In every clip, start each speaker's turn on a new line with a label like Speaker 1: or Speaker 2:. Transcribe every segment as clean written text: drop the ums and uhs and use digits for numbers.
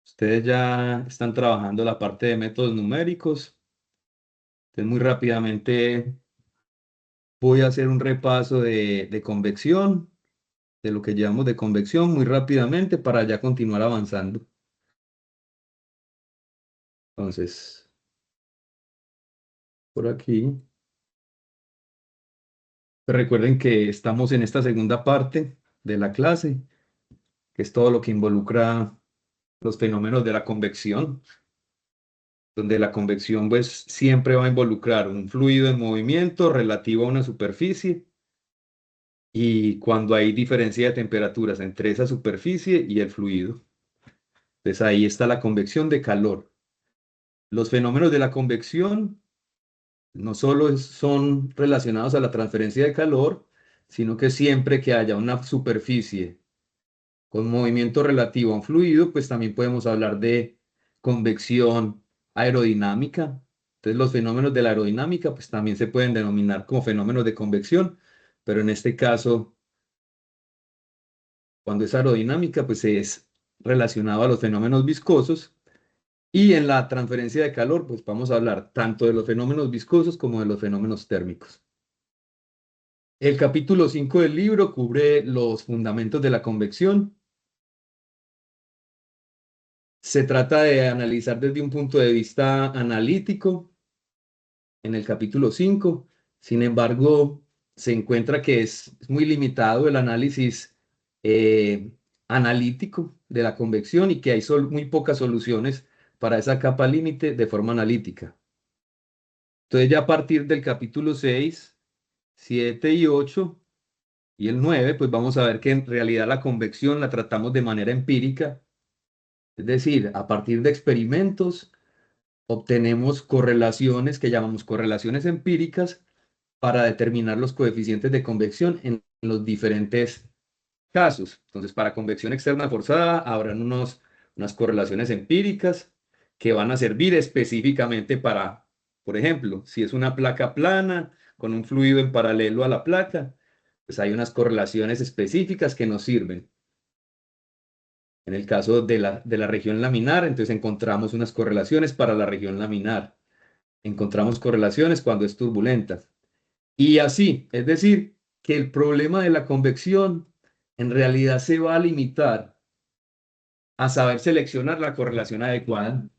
Speaker 1: Ustedes ya están trabajando la parte de métodos numéricos. Entonces, muy rápidamente voy a hacer un repaso de convección, de lo que llamamos de convección, muy rápidamente para ya continuar avanzando. Entonces, por aquí, pues recuerden que estamos en esta segunda parte de la clase, que es todo lo que involucra los fenómenos de la convección, donde la convección pues siempre va a involucrar un fluido en movimiento relativo a una superficie y cuando hay diferencia de temperaturas entre esa superficie y el fluido. Entonces ahí está la convección de calor. Los fenómenos de la convección no solo son relacionados a la transferencia de calor, sino que siempre que haya una superficie con movimiento relativo a un fluido, pues también podemos hablar de convección aerodinámica. Entonces los fenómenos de la aerodinámica pues también se pueden denominar como fenómenos de convección, pero en este caso cuando es aerodinámica, pues es relacionado a los fenómenos viscosos. Y en la transferencia de calor, pues vamos a hablar tanto de los fenómenos viscosos como de los fenómenos térmicos. El capítulo 5 del libro cubre los fundamentos de la convección. Se trata de analizar desde un punto de vista analítico en el capítulo 5. Sin embargo, se encuentra que es muy limitado el análisis eh, analítico de la convección y que hay muy pocas soluciones para esa capa límite de forma analítica. Entonces ya a partir del capítulo 6, 7 y 8 y el 9, pues vamos a ver que en realidad la convección la tratamos de manera empírica, es decir, a partir de experimentos obtenemos correlaciones que llamamos correlaciones empíricas para determinar los coeficientes de convección en los diferentes casos. Entonces, para convección externa forzada habrán unas correlaciones empíricas que van a servir específicamente para, por ejemplo, si es una placa plana con un fluido en paralelo a la placa, pues hay unas correlaciones específicas que nos sirven. En el caso de la región laminar, entonces encontramos unas correlaciones para la región laminar. Encontramos correlaciones cuando es turbulenta. Y así, es decir, que el problema de la convección en realidad se va a limitar a saber seleccionar la correlación adecuada.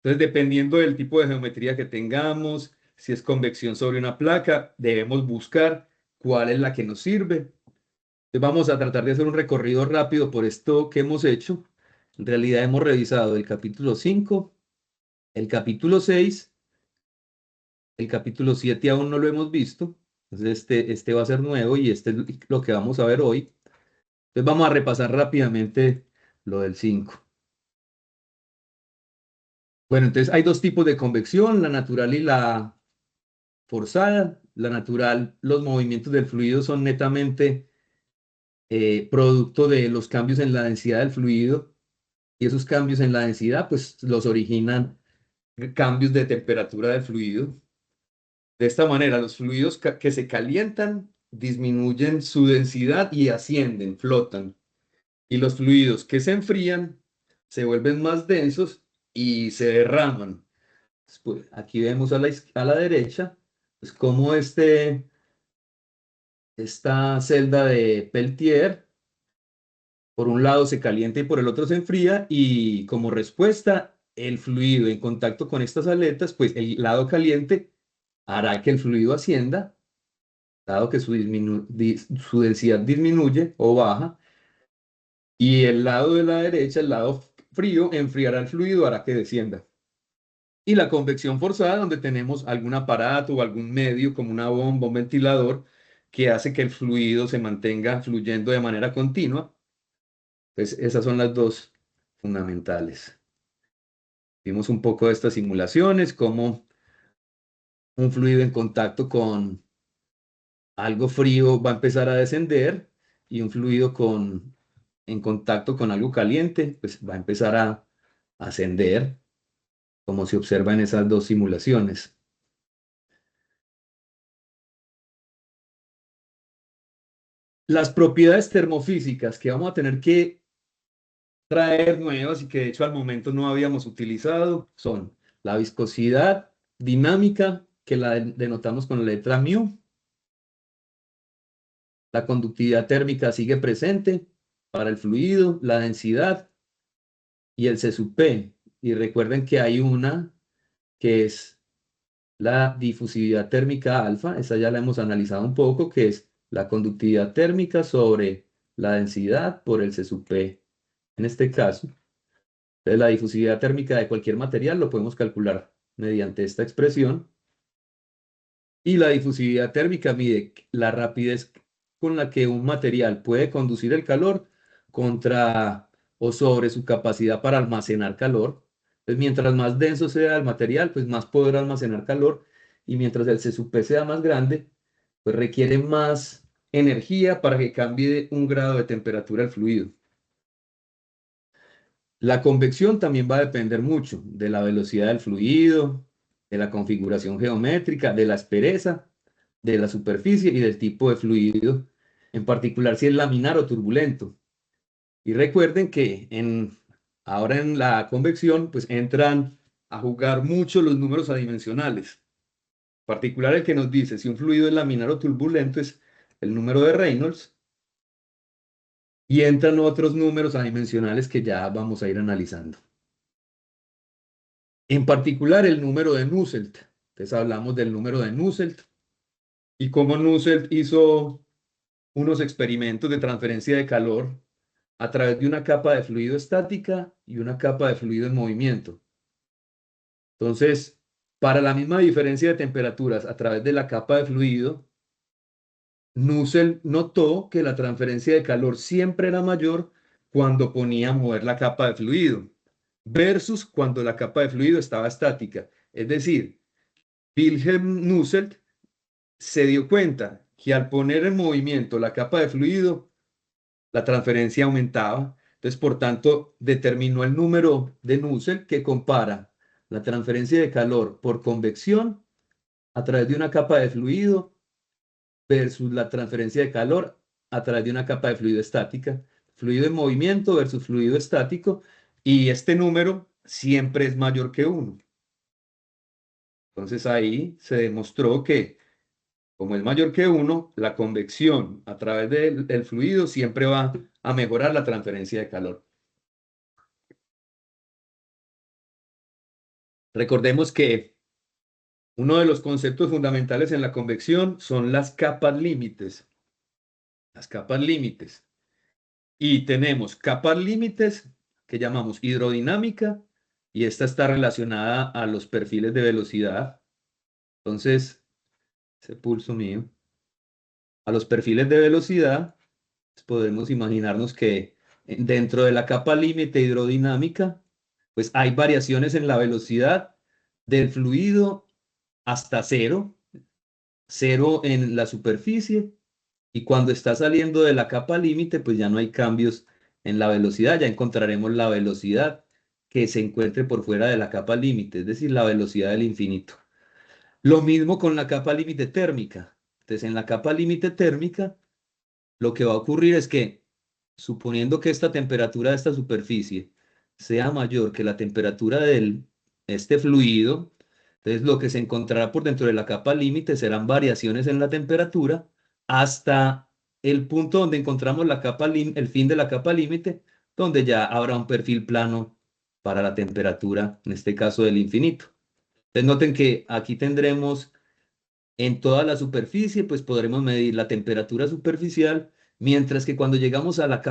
Speaker 1: Entonces, dependiendo del tipo de geometría que tengamos, si es convección sobre una placa, debemos buscar cuál es la que nos sirve. Entonces, vamos a tratar de hacer un recorrido rápido por esto que hemos hecho. En realidad hemos revisado el capítulo 5, el capítulo 6, el capítulo 7 aún no lo hemos visto. Entonces, este va a ser nuevo y este es lo que vamos a ver hoy. Entonces, vamos a repasar rápidamente lo del 5. Bueno, entonces hay dos tipos de convección, la natural y la forzada. La natural, los movimientos del fluido son netamente producto de los cambios en la densidad del fluido y esos cambios en la densidad pues los originan cambios de temperatura del fluido. De esta manera, los fluidos que se calientan disminuyen su densidad y ascienden, flotan. Y los fluidos que se enfrían se vuelven más densos y se derraman. Pues, aquí vemos a la derecha, pues cómo esta celda de Peltier, por un lado se calienta y por el otro se enfría, y como respuesta, el fluido en contacto con estas aletas, pues el lado caliente hará que el fluido ascienda, dado que su densidad disminuye o baja, y el lado de la derecha, el lado frío, enfriará el fluido, hará que descienda. Y la convección forzada, donde tenemos algún aparato o algún medio como una bomba, un ventilador, que hace que el fluido se mantenga fluyendo de manera continua. Entonces, esas son las dos fundamentales. Vimos un poco de estas simulaciones, cómo un fluido en contacto con algo frío va a empezar a descender y un fluido en contacto con algo caliente, pues va a empezar a ascender, como se observa en esas dos simulaciones. Las propiedades termofísicas que vamos a tener que traer nuevas y que de hecho al momento no habíamos utilizado son la viscosidad dinámica, que la denotamos con la letra mu. La conductividad térmica sigue presente para el fluido, la densidad y el C sub P. Y recuerden que hay una que es la difusividad térmica alfa, esa ya la hemos analizado un poco, que es la conductividad térmica sobre la densidad por el C sub P en este caso. Entonces, la difusividad térmica de cualquier material lo podemos calcular mediante esta expresión. Y la difusividad térmica mide la rapidez con la que un material puede conducir el calor contra o sobre su capacidad para almacenar calor. Entonces, mientras más denso sea el material, pues más podrá almacenar calor. Y mientras el C sub P sea más grande, pues requiere más energía para que cambie de un grado de temperatura el fluido. La convección también va a depender mucho de la velocidad del fluido, de la configuración geométrica, de la aspereza, de la superficie y del tipo de fluido, en particular si es laminar o turbulento. Y recuerden que ahora en la convección pues entran a jugar mucho los números adimensionales. En particular el que nos dice si un fluido es laminar o turbulento es el número de Reynolds. Y entran otros números adimensionales que ya vamos a ir analizando. En particular el número de Nusselt. Entonces hablamos del número de Nusselt y cómo Nusselt hizo unos experimentos de transferencia de calor a través de una capa de fluido estática y una capa de fluido en movimiento. Entonces, para la misma diferencia de temperaturas a través de la capa de fluido, Nusselt notó que la transferencia de calor siempre era mayor cuando ponía a mover la capa de fluido versus cuando la capa de fluido estaba estática. Es decir, Wilhelm Nusselt se dio cuenta que al poner en movimiento la capa de fluido, la transferencia aumentaba. Entonces, por tanto, determinó el número de Nusselt que compara la transferencia de calor por convección a través de una capa de fluido versus la transferencia de calor a través de una capa de fluido estática. Fluido en movimiento versus fluido estático. Y este número siempre es mayor que 1. Entonces ahí se demostró que como es mayor que 1, la convección a través del fluido siempre va a mejorar la transferencia de calor. Recordemos que uno de los conceptos fundamentales en la convección son las capas límites. Las capas límites. Y tenemos capas límites que llamamos hidrodinámica y esta está relacionada a los perfiles de velocidad. Entonces, ese pulso mío, a los perfiles de velocidad, pues podemos imaginarnos que dentro de la capa límite hidrodinámica, pues hay variaciones en la velocidad del fluido hasta cero, cero en la superficie, y cuando está saliendo de la capa límite, pues ya no hay cambios en la velocidad, ya encontraremos la velocidad que se encuentre por fuera de la capa límite, es decir, la velocidad del infinito. Lo mismo con la capa límite térmica. Entonces, en la capa límite térmica, lo que va a ocurrir es que, suponiendo que esta temperatura de esta superficie sea mayor que la temperatura de este fluido, entonces lo que se encontrará por dentro de la capa límite serán variaciones en la temperatura hasta el punto donde encontramos el fin de la capa límite, donde ya habrá un perfil plano para la temperatura, en este caso del infinito. Entonces noten que aquí tendremos en toda la superficie, pues podremos medir la temperatura superficial, mientras que cuando llegamos a la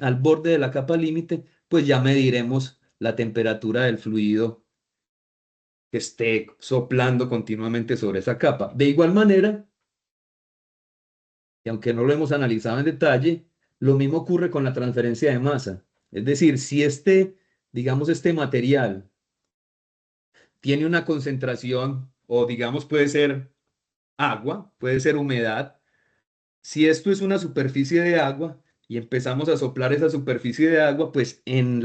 Speaker 1: al borde de la capa límite, pues ya mediremos la temperatura del fluido que esté soplando continuamente sobre esa capa. De igual manera, y aunque no lo hemos analizado en detalle, lo mismo ocurre con la transferencia de masa. Es decir, si digamos, este material tiene una concentración, o digamos puede ser agua, puede ser humedad. Si esto es una superficie de agua y empezamos a soplar esa superficie de agua, pues en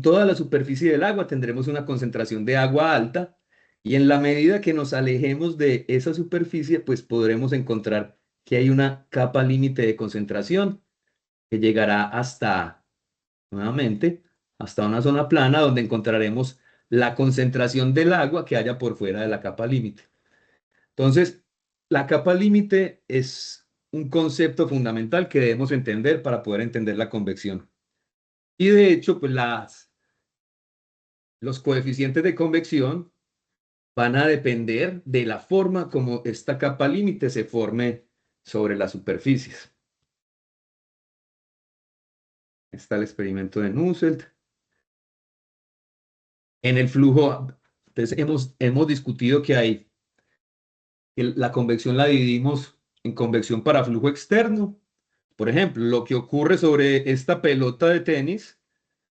Speaker 1: toda la superficie del agua tendremos una concentración de agua alta y en la medida que nos alejemos de esa superficie, pues podremos encontrar que hay una capa límite de concentración que llegará hasta nuevamente hasta una zona plana donde encontraremos la concentración del agua que haya por fuera de la capa límite. Entonces, la capa límite es un concepto fundamental que debemos entender para poder entender la convección. Y de hecho, pues los coeficientes de convección van a depender de la forma como esta capa límite se forme sobre las superficies. Está el experimento de Nusselt. En el flujo, entonces hemos discutido que la convección la dividimos en convección para flujo externo. Por ejemplo, lo que ocurre sobre esta pelota de tenis,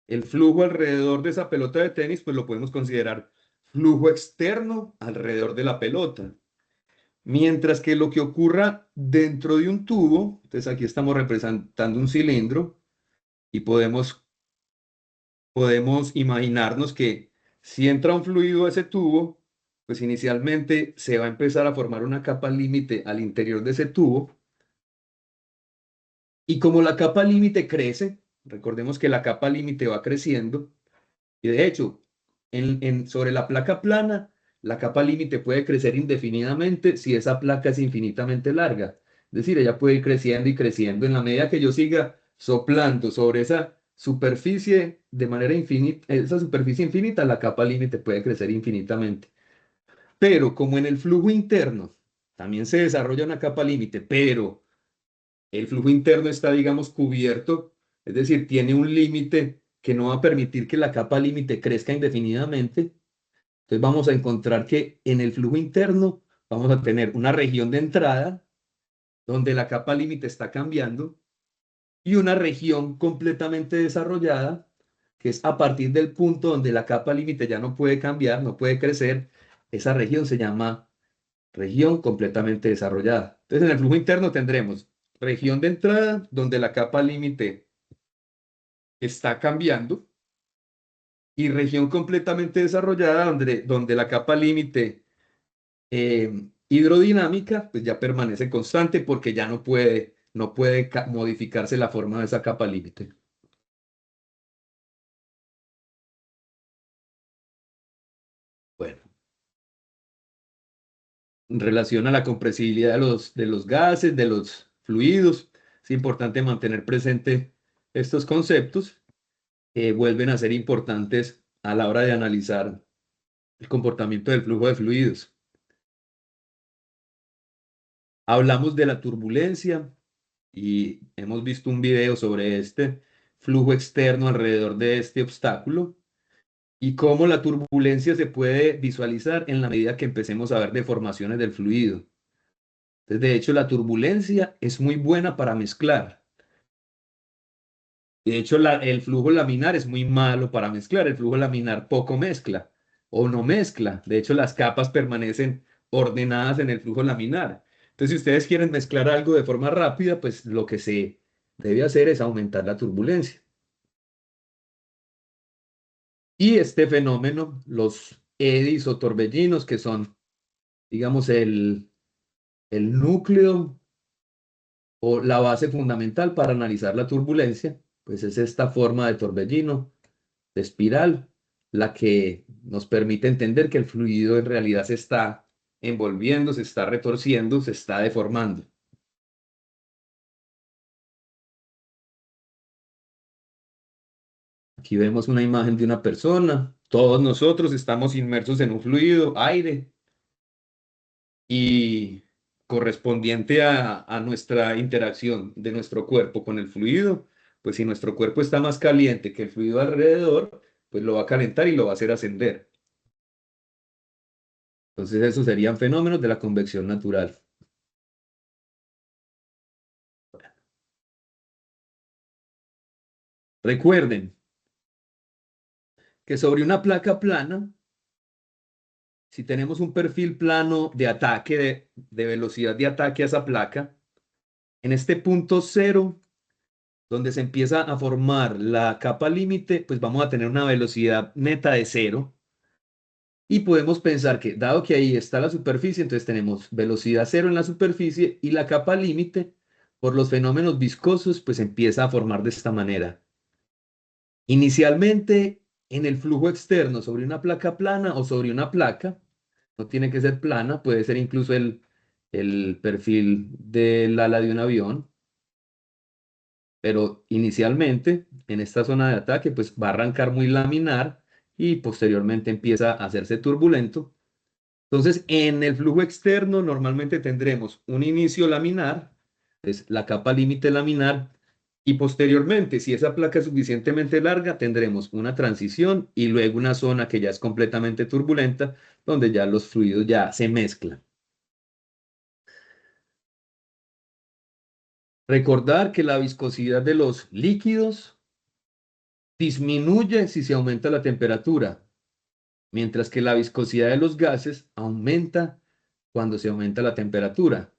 Speaker 1: el flujo alrededor de esa pelota de tenis, pues lo podemos considerar flujo externo alrededor de la pelota. Mientras que lo que ocurra dentro de un tubo, entonces aquí estamos representando un cilindro y podemos imaginarnos que si entra un fluido a ese tubo, pues inicialmente se va a empezar a formar una capa límite al interior de ese tubo. Y como la capa límite crece, recordemos que la capa límite va creciendo, y de hecho, sobre la placa plana, la capa límite puede crecer indefinidamente si esa placa es infinitamente larga. Es decir, ella puede ir creciendo y creciendo en la medida que yo siga soplando sobre esa superficie de manera infinita, esa superficie infinita, la capa límite puede crecer infinitamente. Pero como en el flujo interno también se desarrolla una capa límite, pero el flujo interno está, digamos, cubierto, es decir, tiene un límite que no va a permitir que la capa límite crezca indefinidamente. Entonces vamos a encontrar que en el flujo interno vamos a tener una región de entrada donde la capa límite está cambiando y una región completamente desarrollada que es a partir del punto donde la capa límite ya no puede cambiar, no puede crecer. Esa región se llama región completamente desarrollada. Entonces, en el flujo interno tendremos región de entrada, donde la capa límite está cambiando, y región completamente desarrollada, donde la capa límite hidrodinámica pues ya permanece constante porque ya no puede modificarse la forma de esa capa límite. Bueno, en relación a la compresibilidad de los gases, de los fluidos, es importante mantener presente estos conceptos vuelven a ser importantes a la hora de analizar el comportamiento del flujo de fluidos. Hablamos de la turbulencia y hemos visto un video sobre este flujo externo alrededor de este obstáculo y cómo la turbulencia se puede visualizar en la medida que empecemos a ver deformaciones del fluido. Entonces, de hecho, la turbulencia es muy buena para mezclar. De hecho, el flujo laminar es muy malo para mezclar. El flujo laminar poco mezcla o no mezcla. De hecho, las capas permanecen ordenadas en el flujo laminar. Entonces, si ustedes quieren mezclar algo de forma rápida, pues lo que se debe hacer es aumentar la turbulencia. Y este fenómeno, los eddies o torbellinos, que son, digamos, el núcleo o la base fundamental para analizar la turbulencia, pues es esta forma de torbellino de espiral, la que nos permite entender que el fluido en realidad se está envolviendo, se está retorciendo, se está deformando. Aquí vemos una imagen de una persona. Todos nosotros estamos inmersos en un fluido, aire, y correspondiente a nuestra interacción de nuestro cuerpo con el fluido, pues si nuestro cuerpo está más caliente que el fluido alrededor, pues lo va a calentar y lo va a hacer ascender. Entonces, esos serían fenómenos de la convección natural. Recuerden que sobre una placa plana, si tenemos un perfil plano de ataque, de velocidad de ataque a esa placa, en este punto cero, donde se empieza a formar la capa límite, pues vamos a tener una velocidad neta de cero. Y podemos pensar que, dado que ahí está la superficie, entonces tenemos velocidad cero en la superficie y la capa límite, por los fenómenos viscosos, pues empieza a formar de esta manera. Inicialmente, en el flujo externo sobre una placa plana o sobre una placa, no tiene que ser plana, puede ser incluso el perfil del ala de un avión, pero inicialmente en esta zona de ataque pues va a arrancar muy laminar y posteriormente empieza a hacerse turbulento. Entonces, en el flujo externo normalmente tendremos un inicio laminar, es la capa límite laminar, y posteriormente, si esa placa es suficientemente larga, tendremos una transición y luego una zona que ya es completamente turbulenta, donde ya los fluidos ya se mezclan. Recordar que la viscosidad de los líquidos disminuye si se aumenta la temperatura, mientras que la viscosidad de los gases aumenta cuando se aumenta la temperatura,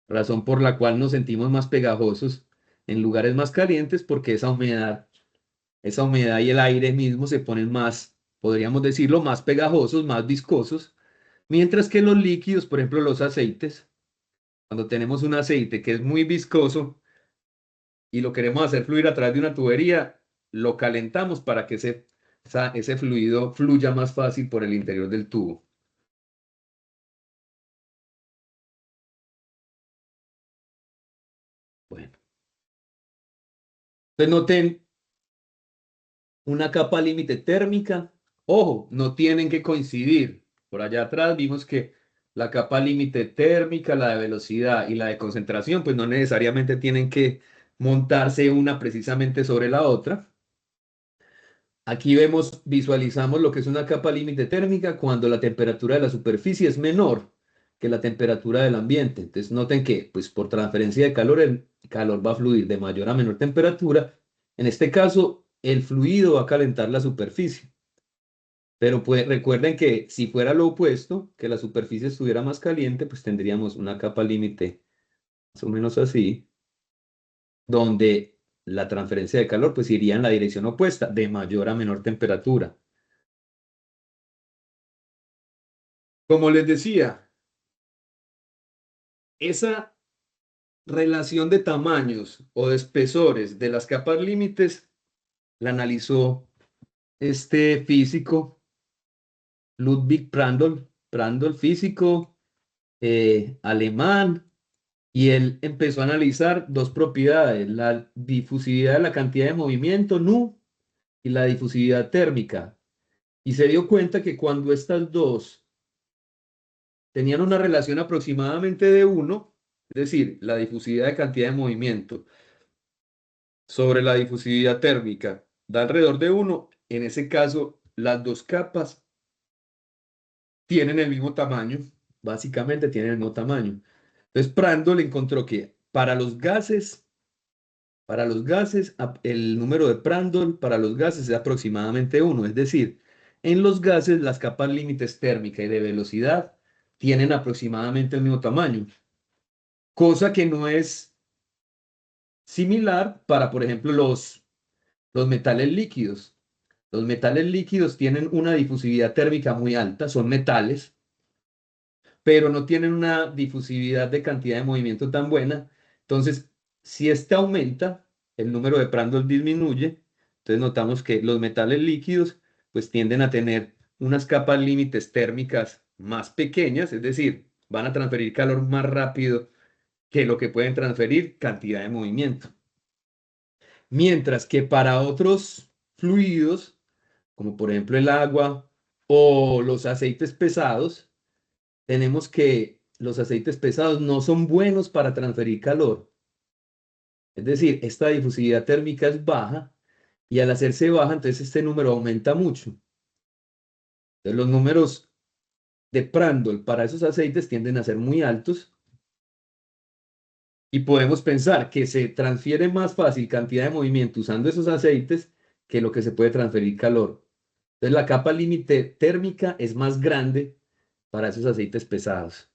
Speaker 1: razón por la cual nos sentimos más pegajosos en lugares más calientes porque esa humedad y el aire mismo se ponen más, podríamos decirlo, más pegajosos, más viscosos, mientras que los líquidos, por ejemplo, los aceites, cuando tenemos un aceite que es muy viscoso y lo queremos hacer fluir a través de una tubería, lo calentamos para que ese fluido fluya más fácil por el interior del tubo. Bueno, entonces noten una capa límite térmica. Ojo, no tienen que coincidir. Por allá atrás vimos que la capa límite térmica, la de velocidad y la de concentración, pues no necesariamente tienen que montarse una precisamente sobre la otra. Aquí vemos, visualizamos lo que es una capa límite térmica cuando la temperatura de la superficie es menor que la temperatura del ambiente. Entonces noten que pues por transferencia de calor el calor va a fluir de mayor a menor temperatura. En este caso, el fluido va a calentar la superficie. Pero pues, recuerden que si fuera lo opuesto, que la superficie estuviera más caliente, pues tendríamos una capa límite más o menos así, donde la transferencia de calor pues iría en la dirección opuesta, de mayor a menor temperatura. Como les decía, esa relación de tamaños o de espesores de las capas límites la analizó este físico, Ludwig Prandtl, físico alemán, y él empezó a analizar dos propiedades, la difusividad de la cantidad de movimiento, nu, y la difusividad térmica. Y se dio cuenta que cuando estas dos tenían una relación aproximadamente de 1, es decir, la difusividad de cantidad de movimiento sobre la difusividad térmica da alrededor de 1, en ese caso las dos capas tienen el mismo tamaño, básicamente tienen el mismo tamaño. Entonces Prandtl encontró que para los gases, el número de Prandtl para los gases es aproximadamente 1, es decir, en los gases las capas límites térmica y de velocidad tienen aproximadamente el mismo tamaño, cosa que no es similar para, por ejemplo, los metales líquidos. Los metales líquidos tienen una difusividad térmica muy alta, son metales, pero no tienen una difusividad de cantidad de movimiento tan buena. Entonces, si este aumenta, el número de Prandtl disminuye. Entonces notamos que los metales líquidos pues tienden a tener unas capas límites térmicas más pequeñas, es decir, van a transferir calor más rápido que lo que pueden transferir cantidad de movimiento. Mientras que para otros fluidos, como por ejemplo el agua o los aceites pesados, tenemos que los aceites pesados no son buenos para transferir calor. Es decir, esta difusividad térmica es baja y al hacerse baja, entonces este número aumenta mucho. Entonces los números de Prandtl para esos aceites tienden a ser muy altos y podemos pensar que se transfiere más fácil cantidad de movimiento usando esos aceites que lo que se puede transferir calor. Entonces la capa límite térmica es más grande para esos aceites pesados.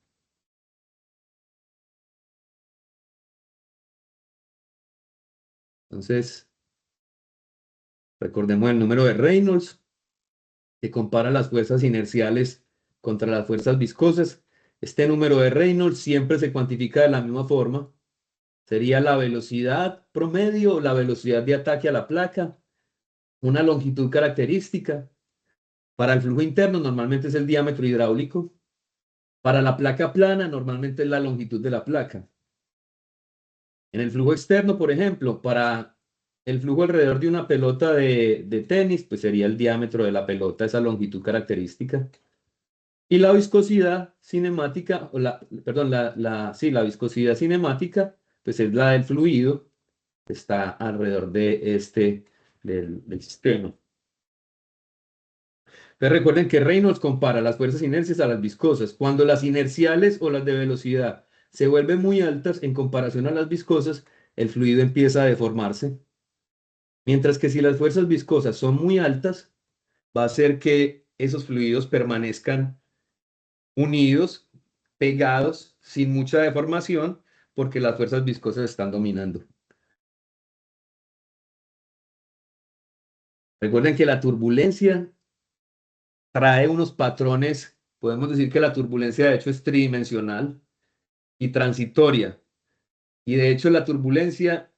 Speaker 1: Entonces, recordemos el número de Reynolds, que compara las fuerzas inerciales contra las fuerzas viscosas. Este número de Reynolds siempre se cuantifica de la misma forma. Sería la velocidad promedio o la velocidad de ataque a la placa una longitud característica. Para el flujo interno normalmente es el diámetro hidráulico. Para la placa plana normalmente es la longitud de la placa. En el flujo externo, por ejemplo, para el flujo alrededor de una pelota de tenis, pues sería el diámetro de la pelota, esa longitud característica. Y la viscosidad cinemática, perdón, sí, la viscosidad cinemática, pues es la del fluido que está alrededor de del sistema. Entonces recuerden que Reynolds compara las fuerzas inercias a las viscosas. Cuando las inerciales o las de velocidad se vuelven muy altas en comparación a las viscosas, el fluido empieza a deformarse. Mientras que si las fuerzas viscosas son muy altas, va a hacer que esos fluidos permanezcan unidos, pegados, sin mucha deformación, porque las fuerzas viscosas están dominando. Recuerden que la turbulencia trae unos patrones, podemos decir que la turbulencia de hecho es tridimensional y transitoria. Y de hecho la turbulencia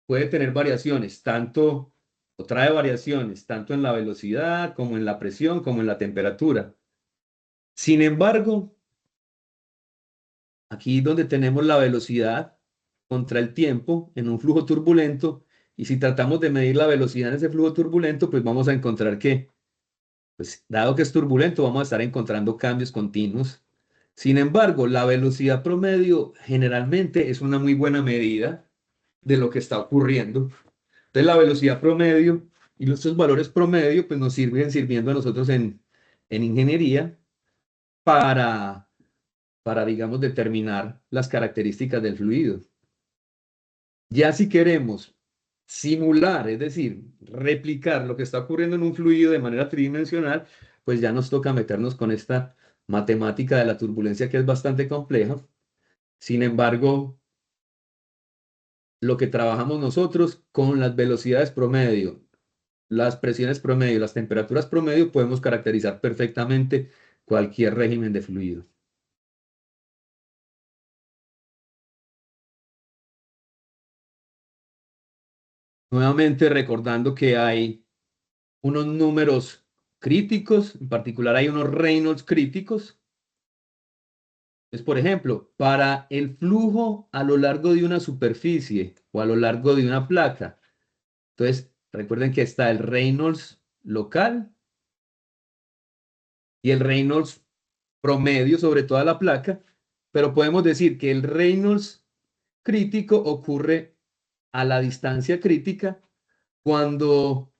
Speaker 1: puede tener variaciones, o trae variaciones, tanto en la velocidad como en la presión, como en la temperatura. Sin embargo, aquí donde tenemos la velocidad contra el tiempo en un flujo turbulento, y si tratamos de medir la velocidad en ese flujo turbulento, pues vamos a encontrar que, pues dado que es turbulento, vamos a estar encontrando cambios continuos. Sin embargo, la velocidad promedio generalmente es una muy buena medida de lo que está ocurriendo. Entonces, la velocidad promedio y estos valores promedio, pues nos sirven sirviendo a nosotros en ingeniería para digamos, determinar las características del fluido. Ya si queremos simular, es decir, replicar lo que está ocurriendo en un fluido de manera tridimensional, pues ya nos toca meternos con esta matemática de la turbulencia que es bastante compleja. Sin embargo, lo que trabajamos nosotros con las velocidades promedio, las presiones promedio, las temperaturas promedio, podemos caracterizar perfectamente cualquier régimen de fluido. Nuevamente recordando que hay unos números críticos, en particular hay unos Reynolds críticos. Es, por ejemplo, para el flujo a lo largo de una superficie o a lo largo de una placa. Entonces, recuerden que está el Reynolds local y el Reynolds promedio sobre toda la placa, pero podemos decir que el Reynolds crítico ocurre a la distancia crítica cuando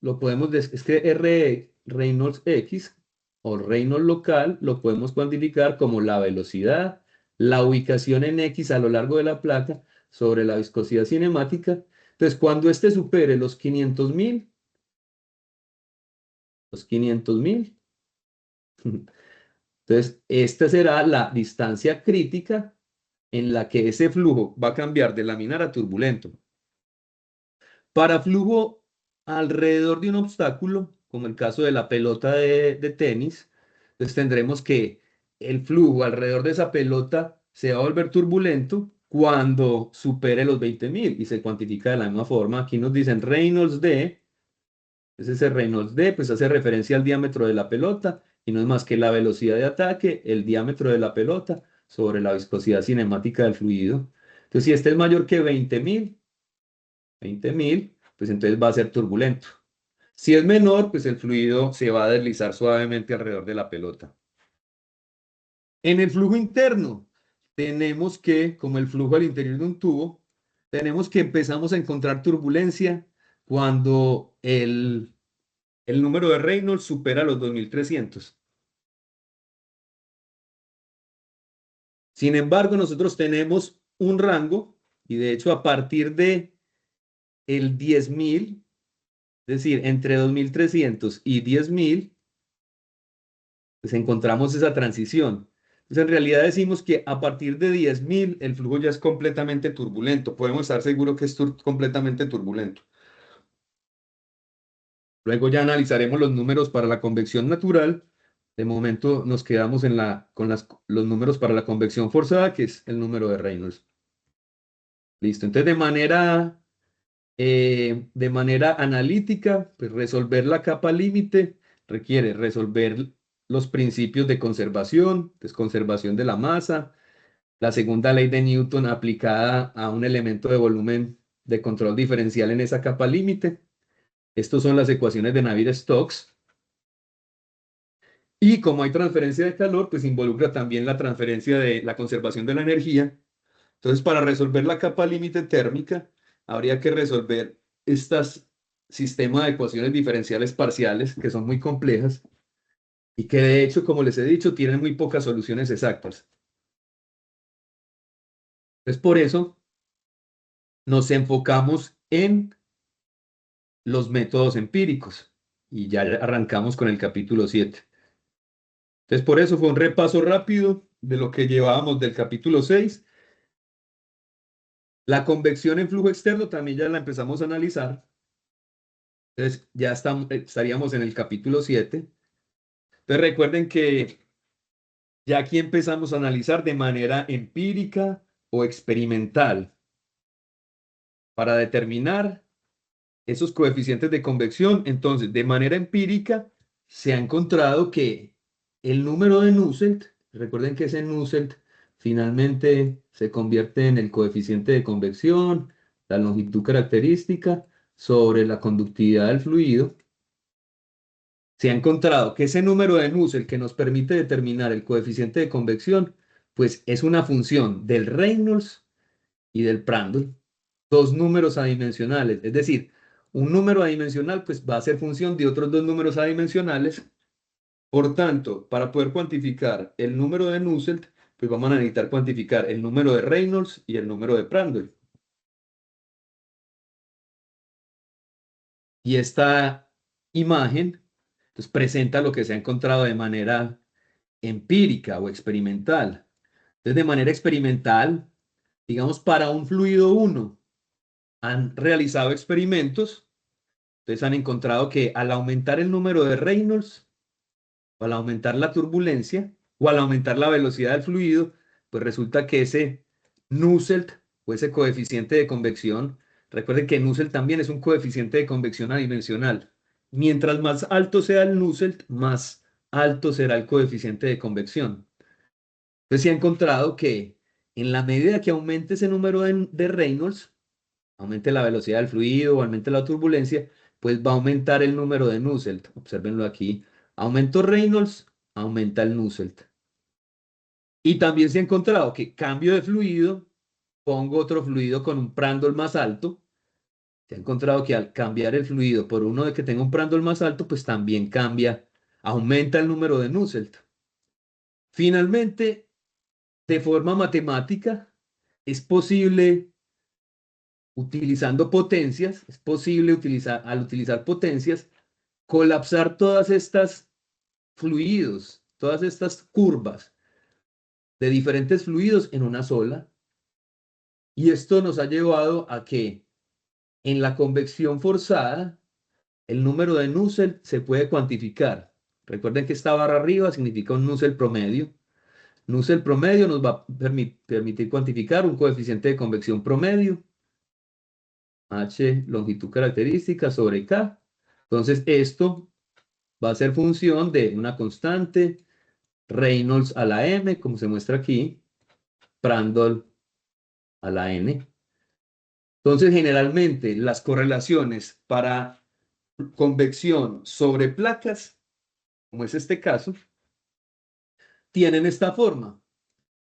Speaker 1: lo podemos decir, es que Reynolds X o Reynolds local lo podemos cuantificar como la velocidad, la ubicación en X a lo largo de la placa sobre la viscosidad cinemática. Entonces, cuando este supere los 500.000, los 500.000, entonces esta será la distancia crítica en la que ese flujo va a cambiar de laminar a turbulento. Para flujo alrededor de un obstáculo, como el caso de la pelota de tenis, pues tendremos que el flujo alrededor de esa pelota se va a volver turbulento cuando supere los 20.000 y se cuantifica de la misma forma. Aquí nos dicen Reynolds D, es ese Reynolds D, pues hace referencia al diámetro de la pelota y no es más que la velocidad de ataque, el diámetro de la pelota sobre la viscosidad cinemática del fluido. Entonces, si este es mayor que 20.000, pues entonces va a ser turbulento. Si es menor, pues el fluido se va a deslizar suavemente alrededor de la pelota. En el flujo interno, tenemos que, como el flujo al interior de un tubo, tenemos que empezamos a encontrar turbulencia cuando el número de Reynolds supera los 2300. Sin embargo, nosotros tenemos un rango, y de hecho a partir de el 10.000, es decir, entre 2300 y 10.000, pues encontramos esa transición. Entonces, en realidad decimos que a partir de 10.000 el flujo ya es completamente turbulento. Podemos estar seguros que es completamente turbulento. Luego ya analizaremos los números para la convección natural. De momento nos quedamos con los números para la convección forzada, que es el número de Reynolds. Listo. Entonces, de manera de manera analítica, pues resolver la capa límite requiere resolver los principios de conservación, desconservación de la masa, la segunda ley de Newton aplicada a un elemento de volumen de control diferencial en esa capa límite. Estos son las ecuaciones de Navier-Stokes. Y como hay transferencia de calor, pues involucra también la transferencia de la conservación de la energía. Entonces, para resolver la capa límite térmica, habría que resolver estas sistemas de ecuaciones diferenciales parciales, que son muy complejas y que de hecho, como les he dicho, tienen muy pocas soluciones exactas. Entonces, por eso nos enfocamos en los métodos empíricos y ya arrancamos con el capítulo 7. Entonces, por eso fue un repaso rápido de lo que llevábamos del capítulo 6. La convección en flujo externo también ya la empezamos a analizar. Entonces, ya estaríamos en el capítulo 7. Entonces, recuerden que ya aquí empezamos a analizar de manera empírica o experimental para determinar esos coeficientes de convección. Entonces, de manera empírica, se ha encontrado que el número de Nusselt, recuerden que ese Nusselt finalmente se convierte en el coeficiente de convección, la longitud característica sobre la conductividad del fluido. Se ha encontrado que ese número de Nusselt que nos permite determinar el coeficiente de convección, pues es una función del Reynolds y del Prandtl, dos números adimensionales. Es decir, un número adimensional pues va a ser función de otros dos números adimensionales. Por tanto, para poder cuantificar el número de Nusselt, pues vamos a necesitar cuantificar el número de Reynolds y el número de Prandtl. Y esta imagen pues, presenta lo que se ha encontrado de manera empírica o experimental. Entonces, de manera experimental, digamos, para un fluido 1, han realizado experimentos. Entonces, han encontrado que al aumentar el número de Reynolds, o al aumentar la turbulencia, o al aumentar la velocidad del fluido, pues resulta que ese Nusselt, o ese coeficiente de convección, recuerden que Nusselt también es un coeficiente de convección adimensional. Mientras más alto sea el Nusselt, más alto será el coeficiente de convección. Entonces se ha encontrado que en la medida que aumente ese número de Reynolds, aumente la velocidad del fluido o aumente la turbulencia, pues va a aumentar el número de Nusselt. Obsérvenlo aquí. Aumento Reynolds, aumenta el Nusselt. Y también se ha encontrado que cambio de fluido, pongo otro fluido con un Prandtl más alto. Se ha encontrado que al cambiar el fluido por uno de que tenga un Prandtl más alto, pues también cambia, aumenta el número de Nusselt. Finalmente, de forma matemática, es posible, utilizando potencias, es posible utilizar, al utilizar potencias, colapsar todas estas fluidos, todas estas curvas de diferentes fluidos en una sola. Y esto nos ha llevado a que en la convección forzada, el número de Nusselt se puede cuantificar. Recuerden que esta barra arriba significa un Nusselt promedio. Nusselt promedio nos va a permitir cuantificar un coeficiente de convección promedio, H, longitud característica sobre K. Entonces, esto va a ser función de una constante, Reynolds a la M, como se muestra aquí, Prandtl a la N. Entonces, generalmente, las correlaciones para convección sobre placas, como es este caso, tienen esta forma.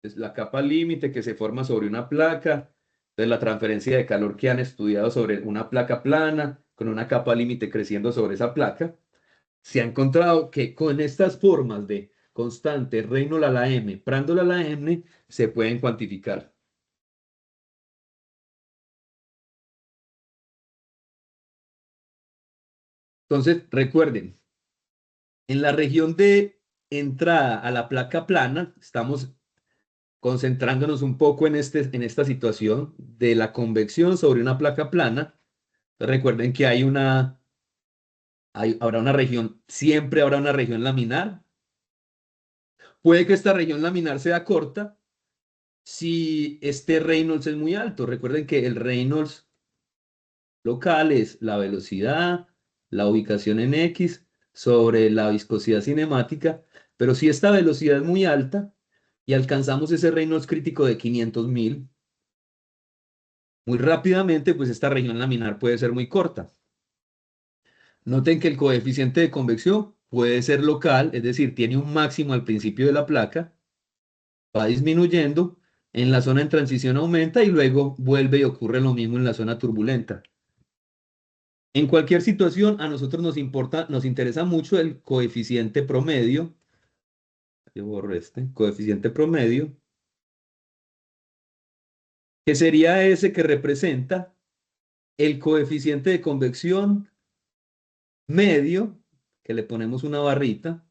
Speaker 1: Es la capa límite que se forma sobre una placa, entonces la transferencia de calor que han estudiado sobre una placa plana, con una capa límite creciendo sobre esa placa. Se ha encontrado que con estas formas de constante, Reynolds a la M, Prandtl a la N, se pueden cuantificar. Entonces, recuerden, en la región de entrada a la placa plana, estamos concentrándonos un poco en esta situación de la convección sobre una placa plana. Recuerden que habrá una región, siempre habrá una región laminar. Puede que esta región laminar sea corta si este Reynolds es muy alto. Recuerden que el Reynolds local es la velocidad, la ubicación en X sobre la viscosidad cinemática, pero si esta velocidad es muy alta y alcanzamos ese Reynolds crítico de 500.000, muy rápidamente, pues esta región laminar puede ser muy corta. Noten que el coeficiente de convección puede ser local, es decir, tiene un máximo al principio de la placa, va disminuyendo, en la zona en transición aumenta y luego vuelve y ocurre lo mismo en la zona turbulenta. En cualquier situación, a nosotros nos interesa mucho el coeficiente promedio. Yo borro este, coeficiente promedio, que sería ese que representa el coeficiente de convección medio, que le ponemos una barrita,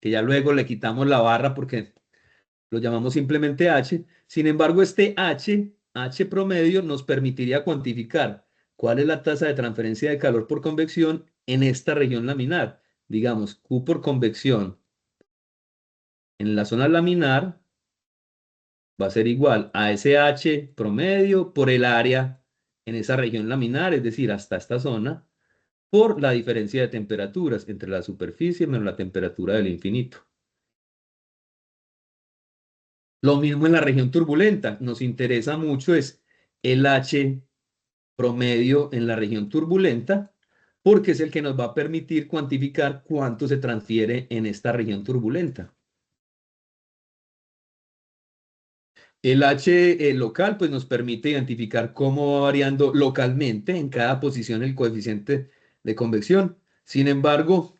Speaker 1: que ya luego le quitamos la barra porque lo llamamos simplemente H. Sin embargo, este H promedio, nos permitiría cuantificar cuál es la tasa de transferencia de calor por convección en esta región laminar. Digamos, Q por convección en la zona laminar va a ser igual a ese H promedio por el área en esa región laminar, es decir, hasta esta zona, por la diferencia de temperaturas entre la superficie menos la temperatura del infinito. Lo mismo en la región turbulenta. Nos interesa mucho es el H promedio en la región turbulenta, porque es el que nos va a permitir cuantificar cuánto se transfiere en esta región turbulenta. El H local pues nos permite identificar cómo va variando localmente en cada posición el coeficiente de convección. Sin embargo,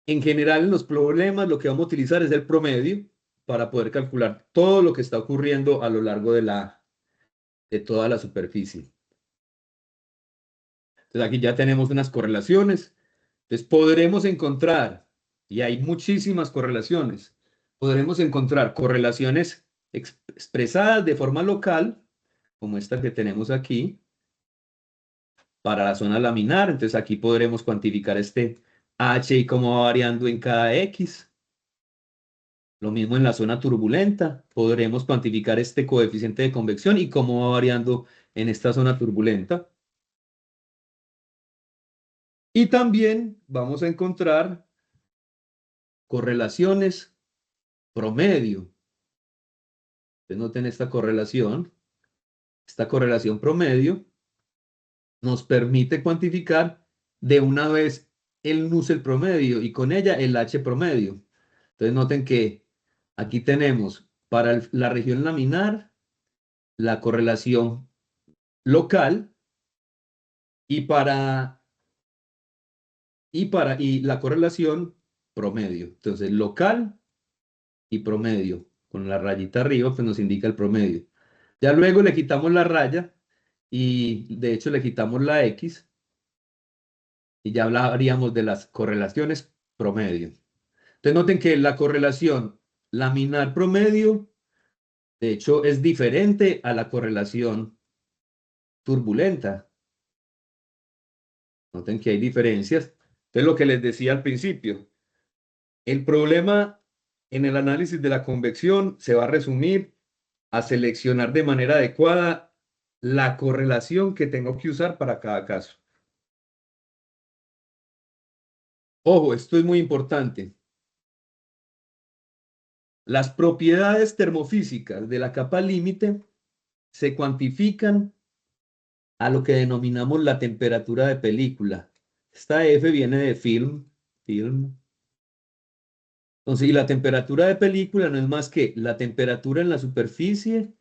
Speaker 1: en general en los problemas lo que vamos a utilizar es el promedio para poder calcular todo lo que está ocurriendo a lo largo de toda la superficie. Entonces aquí ya tenemos unas correlaciones. Entonces podremos encontrar, y hay muchísimas correlaciones, podremos encontrar correlaciones expresadas de forma local, como esta que tenemos aquí, para la zona laminar. Entonces aquí podremos cuantificar este H y cómo va variando en cada X. Lo mismo en la zona turbulenta, podremos cuantificar este coeficiente de convección y cómo va variando en esta zona turbulenta. Y también vamos a encontrar correlaciones promedio. Ustedes noten esta correlación. Esta correlación promedio nos permite cuantificar de una vez el Nusselt promedio y con ella el H promedio. Entonces noten que aquí tenemos para la región laminar la correlación local y y la correlación promedio. Entonces local y promedio. Con la rayita arriba pues nos indica el promedio. Ya luego le quitamos la raya y de hecho le quitamos la X y ya hablaríamos de las correlaciones promedio. Entonces noten que la correlación laminar promedio, de hecho, es diferente a la correlación turbulenta. Noten que hay diferencias. Entonces lo que les decía al principio, el problema en el análisis de la convección se va a resumir a seleccionar de manera adecuada la correlación que tengo que usar para cada caso. Ojo, esto es muy importante. Las propiedades termofísicas de la capa límite se cuantifican a lo que denominamos la temperatura de película. Esta F viene de film. Entonces, y la temperatura de película no es más que la temperatura en la superficie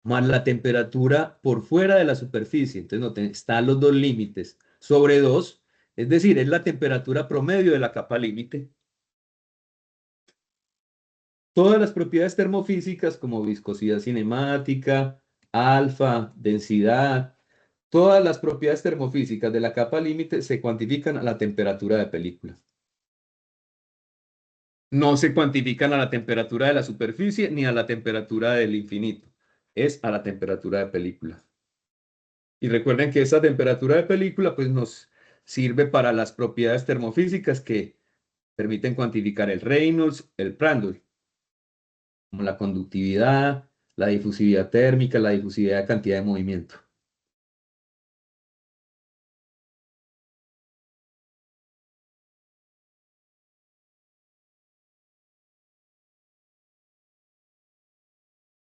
Speaker 1: más la temperatura por fuera de la superficie. Entonces, no están los dos límites sobre 2, es decir, es la temperatura promedio de la capa límite. Todas las propiedades termofísicas como viscosidad cinemática, alfa, densidad, todas las propiedades termofísicas de la capa límite se cuantifican a la temperatura de película. No se cuantifican a la temperatura de la superficie ni a la temperatura del infinito. Es a la temperatura de película. Y recuerden que esa temperatura de película pues nos sirve para las propiedades termofísicas que permiten cuantificar el Reynolds, el Prandtl, como la conductividad, la difusividad térmica, la difusividad de cantidad de movimiento.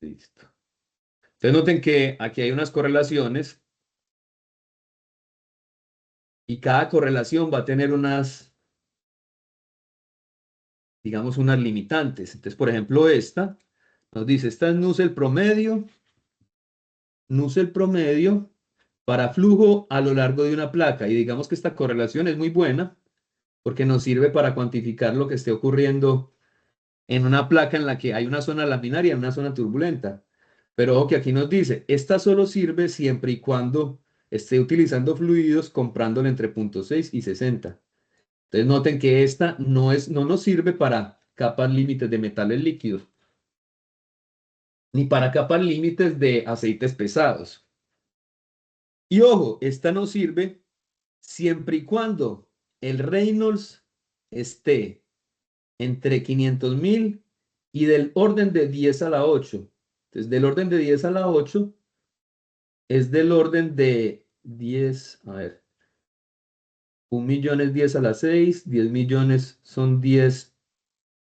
Speaker 1: Listo. Entonces noten que aquí hay unas correlaciones y cada correlación va a tener unas, digamos, unas limitantes. Entonces, por ejemplo, esta nos dice, esta es Nusselt promedio para flujo a lo largo de una placa. Y digamos que esta correlación es muy buena porque nos sirve para cuantificar lo que esté ocurriendo en una placa en la que hay una zona laminar y una zona turbulenta. Pero ojo que aquí nos dice, esta solo sirve siempre y cuando esté utilizando fluidos comprándolo entre 0,6 y 60. Entonces noten que esta no nos sirve para capas límites de metales líquidos, ni para capas límites de aceites pesados. Y ojo, esta nos sirve siempre y cuando el Reynolds esté entre 500.000 y del orden de 10 a la 8. Entonces, del orden de 10 a la 8 es del orden de 10, a ver, 1.000.000 es 10 a la 6, 10 millones son 10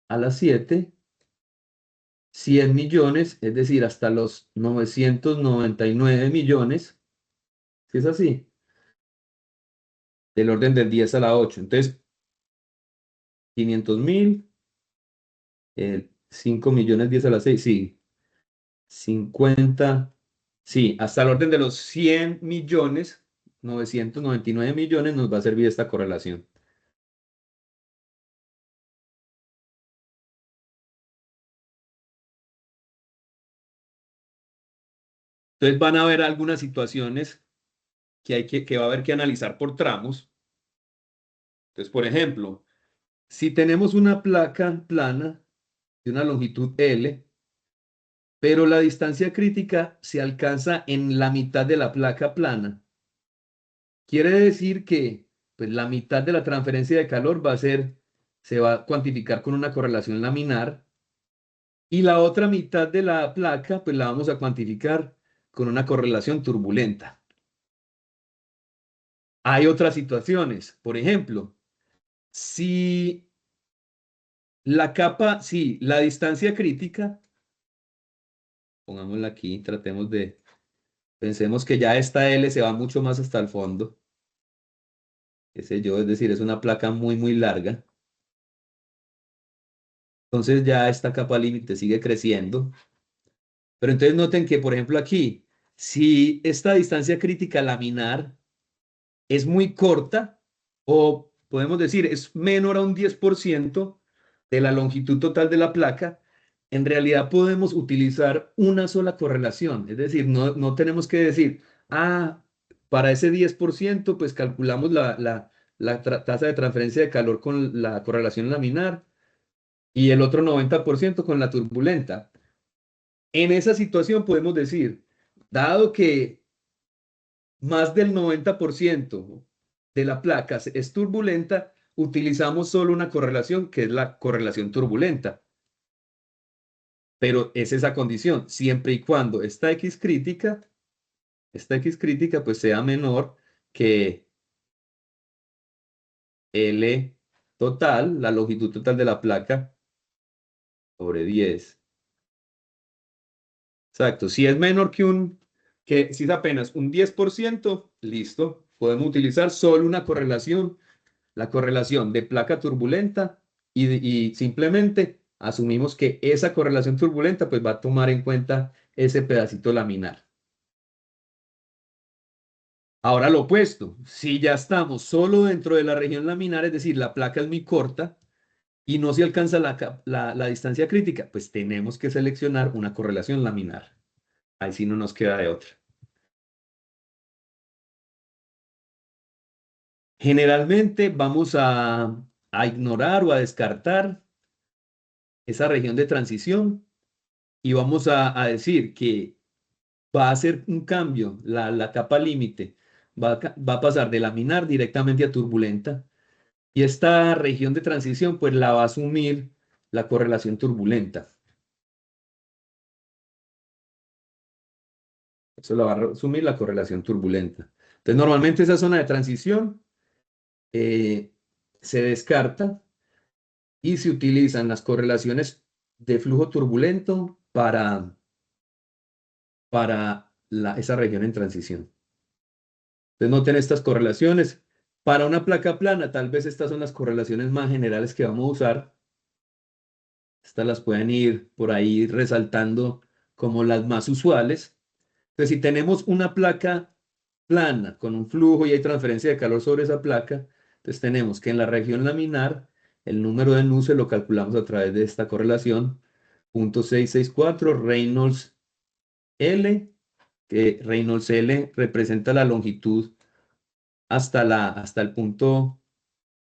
Speaker 1: a la 7, 100 millones, es decir, hasta los 999 millones, si es así, del orden del 10 a la 8. Entonces, 500.000, 5 millones 10 a la 6, sí, 50, sí, hasta el orden de los 100 millones, 999 millones nos va a servir esta correlación. Entonces van a haber algunas situaciones que va a haber que analizar por tramos. Entonces, por ejemplo, si tenemos una placa plana de una longitud L, pero la distancia crítica se alcanza en la mitad de la placa plana, quiere decir que pues, la mitad de la transferencia de calor se va a cuantificar con una correlación laminar y la otra mitad de la placa pues la vamos a cuantificar con una correlación turbulenta. Hay otras situaciones, por ejemplo, si si la distancia crítica, pongámosla aquí, pensemos que ya esta L se va mucho más hasta el fondo, qué sé yo, es decir, es una placa muy, muy larga. Entonces ya esta capa límite sigue creciendo. Pero entonces noten que, por ejemplo, aquí, si esta distancia crítica laminar es muy corta, o podemos decir es menor a un 10% de la longitud total de la placa, en realidad podemos utilizar una sola correlación. Es decir, no tenemos que decir, para ese 10%, pues calculamos la tasa de transferencia de calor con la correlación laminar y el otro 90% con la turbulenta. En esa situación podemos decir, dado que más del 90% de la placa es turbulenta, utilizamos solo una correlación que es la correlación turbulenta. Pero es esa condición, siempre y cuando esta X crítica pues sea menor que L total, la longitud total de la placa, sobre 10. Exacto, si es menor si es apenas un 10%, listo, podemos utilizar solo una correlación, la correlación de placa turbulenta y simplemente asumimos que esa correlación turbulenta pues va a tomar en cuenta ese pedacito laminar. Ahora lo opuesto, si ya estamos solo dentro de la región laminar, es decir, la placa es muy corta y no se alcanza la distancia crítica, pues tenemos que seleccionar una correlación laminar. Ahí sí no nos queda de otra. Generalmente vamos a ignorar o a descartar esa región de transición y vamos a decir que va a hacer un cambio, la capa límite va a pasar de laminar directamente a turbulenta y esta región de transición pues la va a asumir la correlación turbulenta. Eso la va a asumir la correlación turbulenta. Entonces normalmente esa zona de transición eh, se descarta y se utilizan las correlaciones de flujo turbulento para esa región en transición. Entonces noten estas correlaciones. Para una placa plana, tal vez estas son las correlaciones más generales que vamos a usar. Estas las pueden ir por ahí resaltando como las más usuales. Entonces, si tenemos una placa plana con un flujo y hay transferencia de calor sobre esa placa, entonces tenemos que en la región laminar el número de nu se lo calculamos a través de esta correlación, 0.664 Reynolds L, que Reynolds L representa la longitud hasta el punto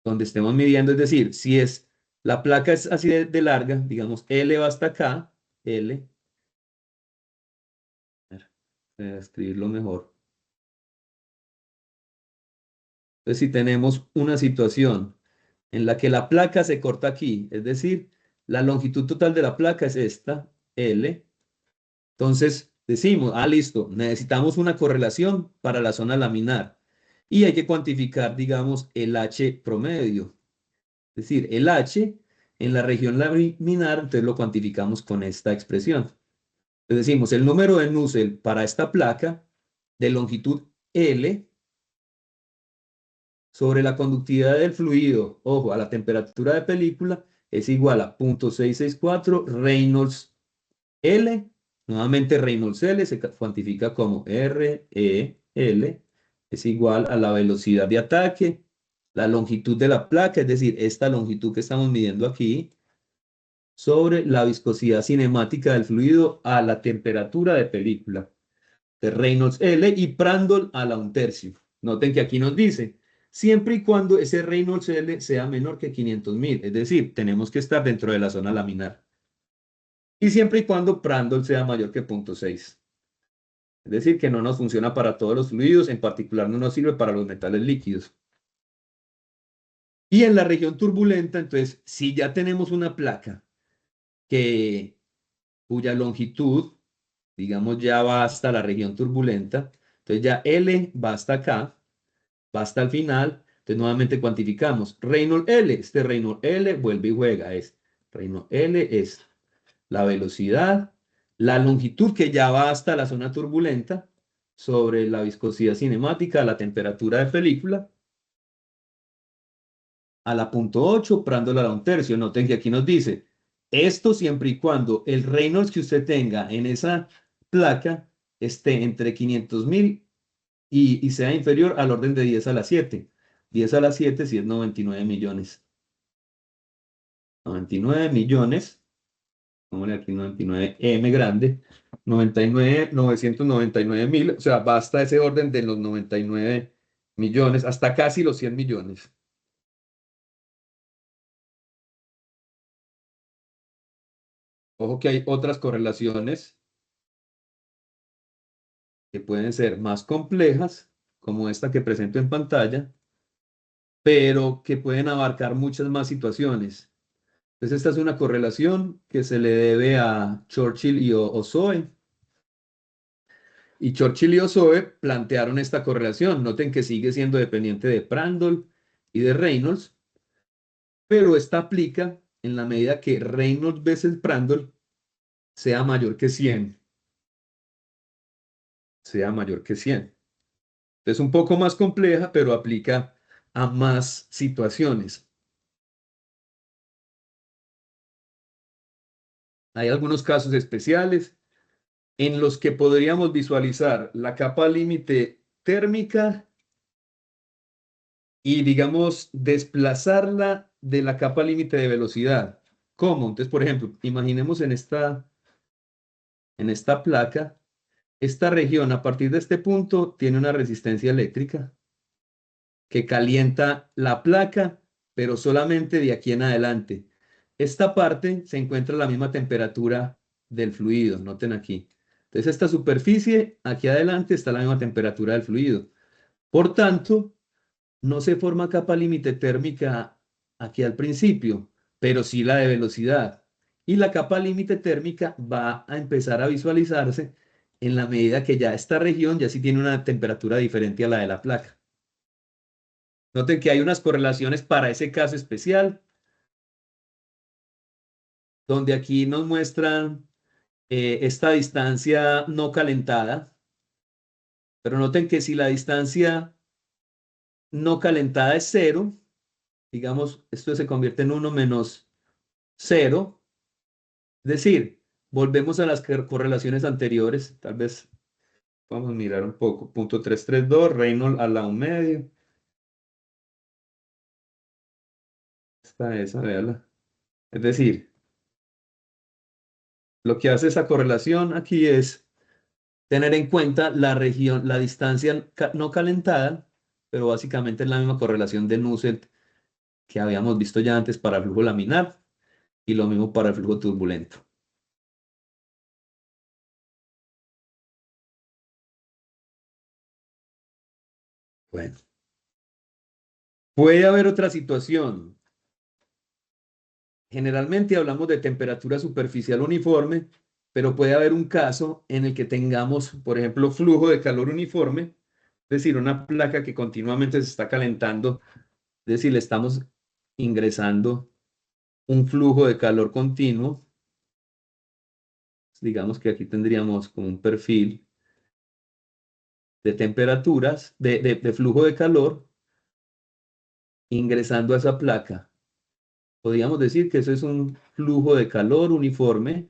Speaker 1: donde estemos midiendo, es decir, si es la placa es así de larga, digamos L va hasta acá, L, voy a escribirlo mejor. Entonces, si tenemos una situación en la que la placa se corta aquí, es decir, la longitud total de la placa es esta, L, entonces decimos, listo, necesitamos una correlación para la zona laminar y hay que cuantificar, digamos, el H promedio. Es decir, el H en la región laminar, entonces lo cuantificamos con esta expresión. Entonces decimos, el número de Nusselt para esta placa de longitud L sobre la conductividad del fluido, ojo, a la temperatura de película, es igual a 0.664 Reynolds L. Nuevamente Reynolds L se cuantifica como REL, es igual a la velocidad de ataque, la longitud de la placa, es decir, esta longitud que estamos midiendo aquí, sobre la viscosidad cinemática del fluido a la temperatura de película de Reynolds L y Prandtl a la 1/3. Noten que aquí nos dice, siempre y cuando ese Reynolds L sea menor que 500.000, es decir, tenemos que estar dentro de la zona laminar. Y siempre y cuando Prandtl sea mayor que 0.6. Es decir, que no nos funciona para todos los fluidos, en particular no nos sirve para los metales líquidos. Y en la región turbulenta, entonces, si ya tenemos una placa cuya longitud, digamos, ya va hasta la región turbulenta, entonces ya L va hasta acá, va hasta el final, entonces nuevamente cuantificamos. Reynolds L, este Reynolds L vuelve y juega, Reynolds L es la velocidad, la longitud que ya va hasta la zona turbulenta, sobre la viscosidad cinemática, la temperatura de película, a la 0.8, prándola a 1/3. Noten que aquí nos dice, esto siempre y cuando el Reynolds que usted tenga en esa placa esté entre 500.000 y sea inferior al orden de 10 a la 7. 10 a la 7 si es 99 millones. 99 millones, pongámosle aquí 99 M grande, 999.000, o sea, basta ese orden de los 99 millones, hasta casi los 100 millones. Ojo que hay otras correlaciones que pueden ser más complejas, como esta que presento en pantalla, pero que pueden abarcar muchas más situaciones. Entonces, esta es una correlación que se le debe a Churchill y Ozoe. Y Churchill y Ozoe plantearon esta correlación. Noten que sigue siendo dependiente de Prandtl y de Reynolds, pero esta aplica en la medida que Reynolds veces Prandtl sea mayor que 100. Sea mayor que 100. Es un poco más compleja, pero aplica a más situaciones. Hay algunos casos especiales en los que podríamos visualizar la capa límite térmica y, digamos, desplazarla de la capa límite de velocidad. ¿Cómo? Entonces, por ejemplo, imaginemos en esta placa, esta región a partir de este punto tiene una resistencia eléctrica que calienta la placa, pero solamente de aquí en adelante. Esta parte se encuentra a la misma temperatura del fluido, noten aquí. Entonces, esta superficie aquí adelante está a la misma temperatura del fluido. Por tanto, no se forma capa límite térmica aquí al principio, pero sí la de velocidad. Y la capa límite térmica va a empezar a visualizarse en la medida que ya esta región ya sí tiene una temperatura diferente a la de la placa. Noten que hay unas correlaciones para ese caso especial, donde aquí nos muestran esta distancia no calentada, pero noten que si la distancia no calentada es cero, digamos, esto se convierte en 1 menos 0, es decir, volvemos a las correlaciones anteriores, tal vez vamos a mirar un poco, punto 332, Reynolds al lado medio, esa, véala. Es decir, lo que hace esa correlación aquí es tener en cuenta la región, la distancia no calentada, pero básicamente es la misma correlación de Nusselt que habíamos visto ya antes para el flujo laminar y lo mismo para el flujo turbulento. Bueno, puede haber otra situación. Generalmente hablamos de temperatura superficial uniforme, pero puede haber un caso en el que tengamos, por ejemplo, flujo de calor uniforme, es decir, una placa que continuamente se está calentando, es decir, le estamos ingresando un flujo de calor continuo. Digamos que aquí tendríamos como un perfil de temperaturas, de flujo de calor ingresando a esa placa. Podríamos decir que eso es un flujo de calor uniforme.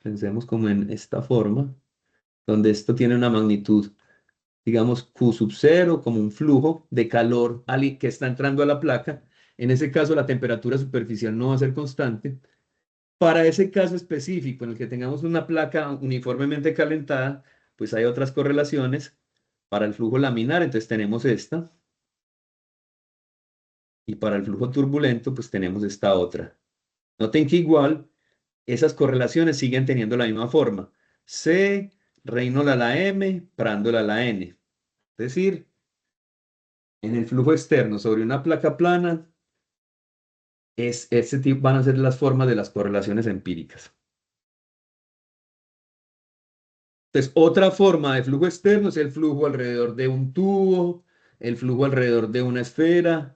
Speaker 1: Pensemos como en esta forma, donde esto tiene una magnitud, digamos, Q sub 0, como un flujo de calor que está entrando a la placa. En ese caso, la temperatura superficial no va a ser constante. Para ese caso específico, en el que tengamos una placa uniformemente calentada, pues hay otras correlaciones para el flujo laminar, entonces tenemos esta, y para el flujo turbulento, pues tenemos esta otra. Noten que igual esas correlaciones siguen teniendo la misma forma. C, Reynolds a la M, Prandtl a la N. Es decir, en el flujo externo sobre una placa plana, ese tipo van a ser las formas de las correlaciones empíricas. Entonces, otra forma de flujo externo es el flujo alrededor de un tubo, el flujo alrededor de una esfera,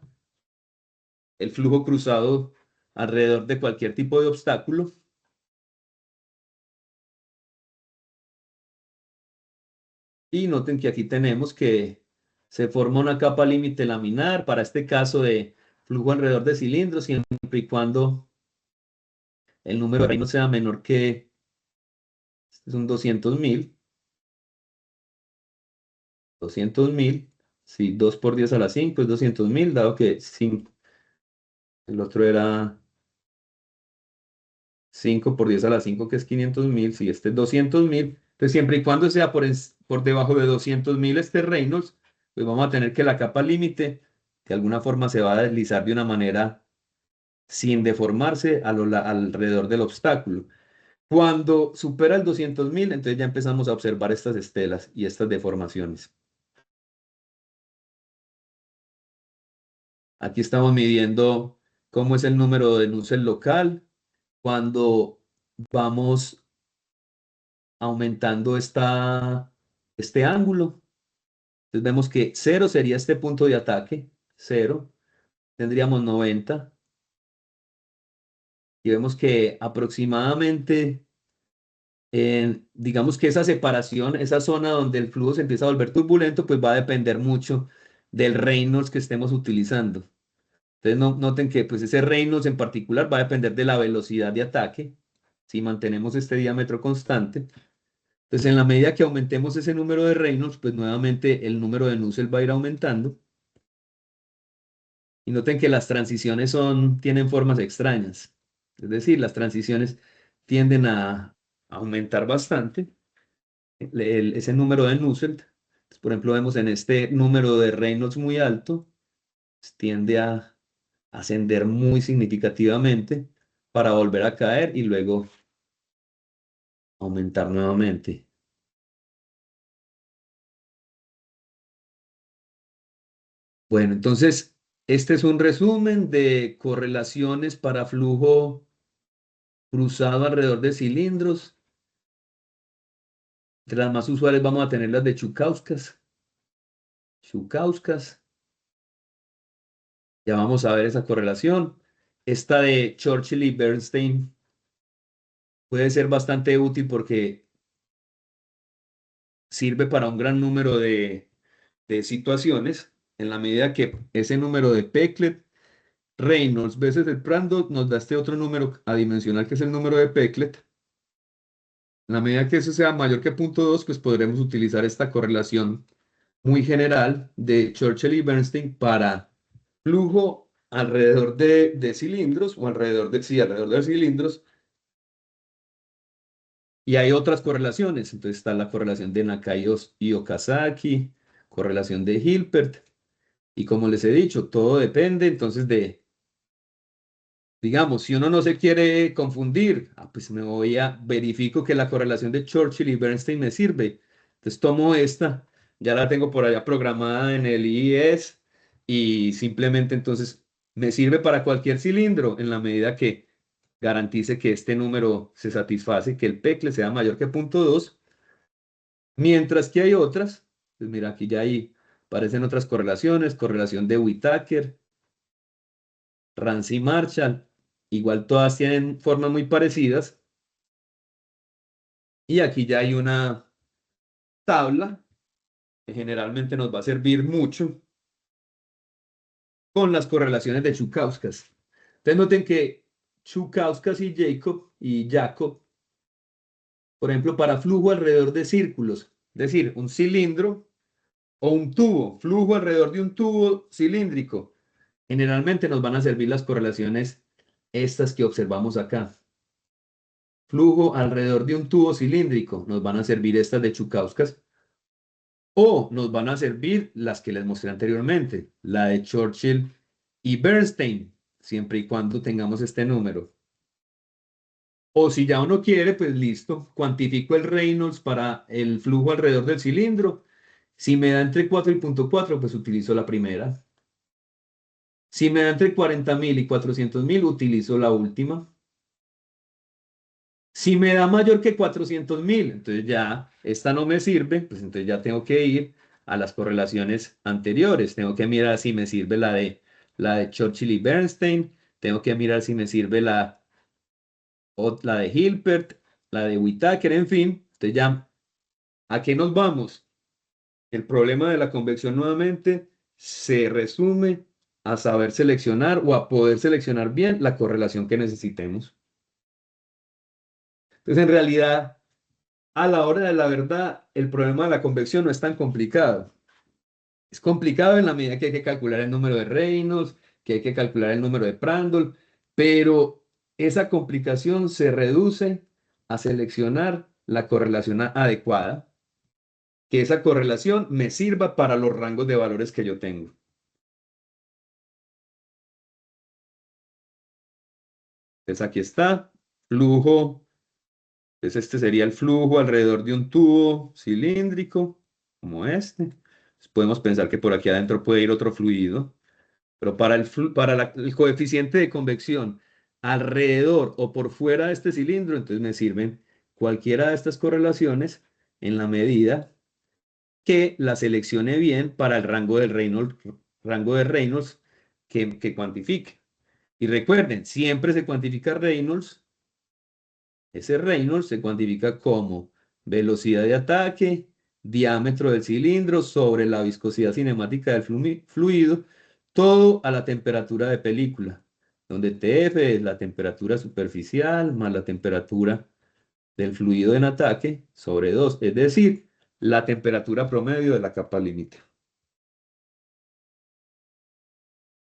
Speaker 1: el flujo cruzado alrededor de cualquier tipo de obstáculo. Y noten que aquí tenemos que se forma una capa límite laminar para este caso de flujo alrededor de cilindros, siempre y cuando el número de Reynolds sea menor que, este es un 200.000, sí, 2 por 10 a la 5 es 200.000, dado que 5, el otro era 5 por 10 a la 5 que es 500.000, si este es 200.000, pues siempre y cuando sea por debajo de 200.000 este Reynolds, pues vamos a tener que la capa límite de alguna forma se va a deslizar de una manera sin deformarse alrededor del obstáculo. Cuando supera el 200.000, entonces ya empezamos a observar estas estelas y estas deformaciones. Aquí estamos midiendo cómo es el número de Nusselt local cuando vamos aumentando este ángulo. Entonces vemos que 0 sería este punto de ataque, 0, tendríamos 90 y vemos que aproximadamente, digamos que esa separación, esa zona donde el flujo se empieza a volver turbulento, pues va a depender mucho del Reynolds que estemos utilizando. Entonces noten que pues ese Reynolds en particular va a depender de la velocidad de ataque, si mantenemos este diámetro constante. Entonces en la medida que aumentemos ese número de Reynolds, pues nuevamente el número de Nusselt va a ir aumentando. Y noten que las transiciones tienen formas extrañas. Es decir, las transiciones tienden a aumentar bastante ese número de Nusselt. Entonces, por ejemplo, vemos en este número de Reynolds muy alto, pues, tiende a ascender muy significativamente para volver a caer y luego aumentar nuevamente. Bueno, entonces, este es un resumen de correlaciones para flujo cruzado alrededor de cilindros. Entre las más usuales vamos a tener las de Chukauskas. Chukauskas. Ya vamos a ver esa correlación. Esta de Churchill y Bernstein puede ser bastante útil porque sirve para un gran número de situaciones, en la medida que ese número de Peclet, Reynolds veces el Prandtl nos da este otro número adimensional que es el número de Peclet. En la medida que eso sea mayor que 0,2, pues podremos utilizar esta correlación muy general de Churchill y Bernstein para flujo alrededor de cilindros o alrededor de, sí, alrededor de cilindros. Y hay otras correlaciones. Entonces está la correlación de Nakai y Okazaki, correlación de Hilbert. Y como les he dicho, todo depende entonces de, digamos, si uno no se quiere confundir, pues me voy a, verifico que la correlación de Churchill y Bernstein me sirve. Entonces tomo esta, ya la tengo por allá programada en el IES y simplemente entonces me sirve para cualquier cilindro en la medida que garantice que este número se satisface, que el PECLE sea mayor que 0,2, mientras que hay otras, pues mira, aquí ya hay, aparecen otras correlaciones, correlación de Whittaker, Ramsey Marshall, igual todas tienen formas muy parecidas. Y aquí ya hay una tabla que generalmente nos va a servir mucho con las correlaciones de Chukauskas. Entonces noten que Chukauskas y Jacob, por ejemplo, para flujo alrededor de círculos, es decir, un cilindro o un tubo, flujo alrededor de un tubo cilíndrico, generalmente nos van a servir las correlaciones estas que observamos acá. Flujo alrededor de un tubo cilíndrico, nos van a servir estas de Chukauskas, o nos van a servir las que les mostré anteriormente, la de Churchill y Bernstein, siempre y cuando tengamos este número. O si ya uno quiere, pues listo, cuantifico el Reynolds para el flujo alrededor del cilindro. Si me da entre 4 y 0,4, pues utilizo la primera. Si me da entre 40.000 y 400.000, utilizo la última. Si me da mayor que 400.000, entonces ya esta no me sirve, pues entonces ya tengo que ir a las correlaciones anteriores. Tengo que mirar si me sirve la de Churchill y Bernstein. Tengo que mirar si me sirve la de Hilbert, la de Whittaker, en fin. Entonces ya, ¿a qué nos vamos? El problema de la convección nuevamente se resume a saber seleccionar o a poder seleccionar bien la correlación que necesitemos. Entonces, en realidad, a la hora de la verdad, el problema de la convección no es tan complicado. Es complicado en la medida que hay que calcular el número de Reynolds, que hay que calcular el número de Prandtl, pero esa complicación se reduce a seleccionar la correlación adecuada, que esa correlación me sirva para los rangos de valores que yo tengo. Entonces aquí está, flujo, entonces este sería el flujo alrededor de un tubo cilíndrico, como este. Entonces podemos pensar que por aquí adentro puede ir otro fluido. Pero para el coeficiente de convección alrededor o por fuera de este cilindro, entonces me sirven cualquiera de estas correlaciones en la medida que la seleccione bien para el rango de Reynolds que cuantifique. Y recuerden, siempre se cuantifica Reynolds. Ese Reynolds se cuantifica como velocidad de ataque, diámetro del cilindro sobre la viscosidad cinemática del fluido, todo a la temperatura de película, donde TF es la temperatura superficial más la temperatura del fluido en ataque sobre 2, es decir, la temperatura promedio de la capa límite.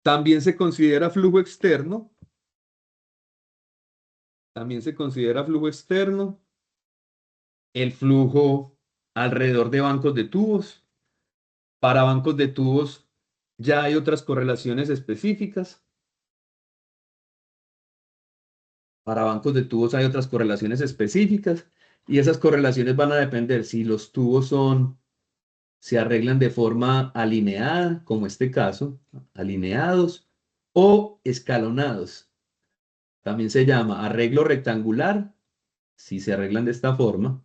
Speaker 1: También se considera flujo externo, también se considera flujo externo el flujo alrededor de bancos de tubos. Para bancos de tubos ya hay otras correlaciones específicas. Para bancos de tubos hay otras correlaciones específicas y esas correlaciones van a depender si los tubos se arreglan de forma alineada, como este caso, alineados o escalonados. También se llama arreglo rectangular, si se arreglan de esta forma,